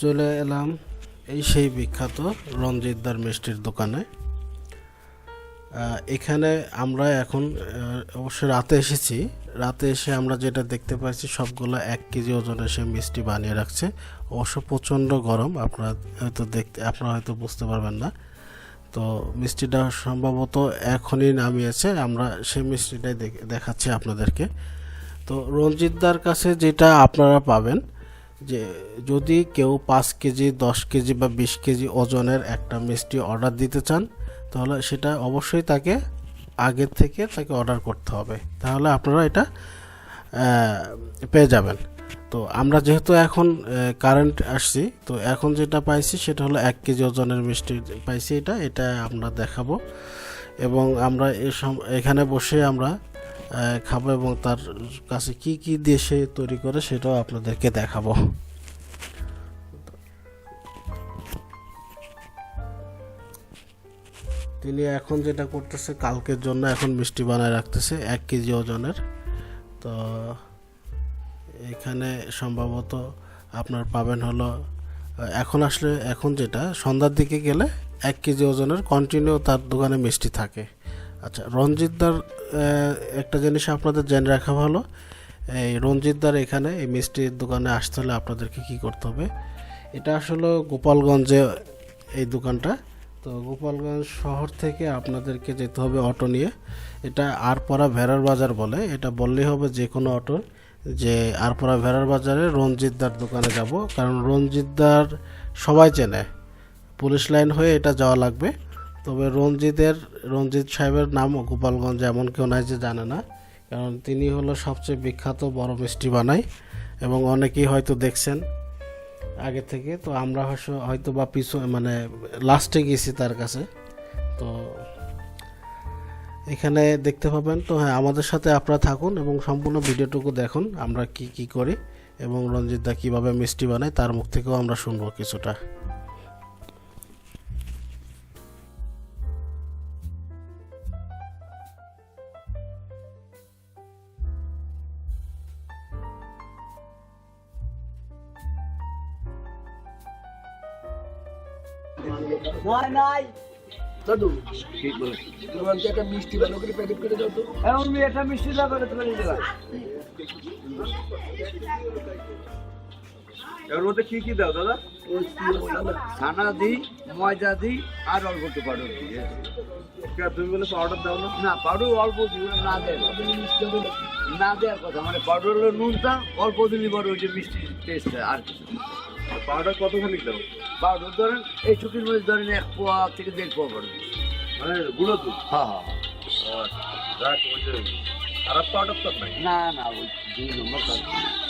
চলে এলাম এই সেই বিখ্যাত রঞ্জিতদার মিষ্টির দোকানে। এখানে আমরা এখন অবশ্য রাতে এসেছি। রাতে এসে আমরা যেটা দেখতে পাচ্ছি সবগুলো 1 কেজি ওজনের সে মিষ্টি বানিয়ে রাখছে। অবশ্য প্রচণ্ড গরম, আপনারা হয়তো বুঝতে পারবেন না। তো মিষ্টিটা সম্ভবত এখনই নামিয়েছে, আমরা সেই মিষ্টিটাই দেখাচ্ছি আপনাদেরকে। তো রঞ্জিতদার কাছে যেটা আপনারা পাবেন, যে যদি কেউ 5 কেজি 10 কেজি বা 20 কেজি ওজনের একটা মিষ্টি অর্ডার দিতে চান, তাহলে সেটা অবশ্যই তাকে আগের থেকে তাকে অর্ডার করতে হবে, তাহলে আপনারা এটা পেয়ে যাবেন। তো আমরা যেহেতু এখন কারেন্ট আসছি, তো এখন যেটা পাইছি সেটা হলো 1 কেজি ওজনের মিষ্টি পাইছি। এটা আমরা দেখাবো এবং আমরা এখানে বসে আমরা খাবো এবং তার কাছে কি কি দিয়ে সে তৈরি করে সেটাও আপনাদেরকে দেখাবো। তিনি এখন যেটা করতেছে, কালকের জন্য এখন মিষ্টি বানায় রাখতেছে 1 কেজি ওজনের। তো এখানে সম্ভবত আপনার পাবেন হলো এখন যেটা সন্ধ্যার দিকে গেলে 1 কেজি ওজনের কন্টিনিউ তার দোকানে মিষ্টি থাকে। আচ্ছা, রঞ্জিতদার একটা জিনিস আপনাদের জেনে রাখা ভালো, এই রঞ্জিতদার এখানে এই মিষ্টির দোকানে আসতে হলে আপনাদেরকে কী করতে হবে, এটা আসলে গোপালগঞ্জে এই দোকানটা। তো গোপালগঞ্জ শহর থেকে আপনাদেরকে যেতে হবে অটো নিয়ে। এটা আরপাড়া ভেড়ার বাজার বলে, এটা বললেই হবে যে কোনো অটো যে আরপাড়া ভেড়ার বাজারে রঞ্জিতদার দোকানে যাব, কারণ রঞ্জিতদার সবাই চেনে। পুলিশ লাইন হয়ে এটা যাওয়া লাগবে। তবে রঞ্জিত সাহেবের নাম গোপালগঞ্জে এমন কেউ নাই যে জানে না, কারণ তিনি হলো সবচেয়ে বিখ্যাত বড় মিষ্টি বানাই এবং অনেকেই হয়তো দেখছেন আগে থেকে। তো আমরা হয়তো বা লাস্টে গেছি তার কাছে, তো এখানে দেখতে পাবেন। তো হ্যাঁ, আমাদের সাথে আপনারা থাকুন এবং সম্পূর্ণ ভিডিওটুকু দেখুন আমরা কি করি এবং রঞ্জিতদা কীভাবে মিষ্টি বানায় তার মুখ থেকেও আমরা শুনবো কিছুটা। নাই দাদু ঠিক বলে তোমার একটা মিষ্টি বানো করে প্যাকেট করে দাও তো। এখন একটা মিষ্টি দাও করে তুমি দিলাম। এর মধ্যে কি দাও দাদা? ছানা দিই, ময়দা দিই আর অল্প একটু পাউডার দিই। তুমি বলে পাউডার দাও না? না, পাউডার অল্প দিই, না দেয় না দেওয়ার কথা, মানে পাউডার হলো নুনটা অল্প দিলি বড় ওই যে মিষ্টি টেস্ট আর কিছু। পাউডার কতখানি দাও? পাউডার ধরেন এই শুকির মরিচ ধরেন 1 পোয়া থেকে 1.5 পোয়া পাউডার, মানে গুঁড়ো দুধ। হ্যাঁ খারাপ পাউডার তো নাই? না ওই 2 নম্বর পাউডার।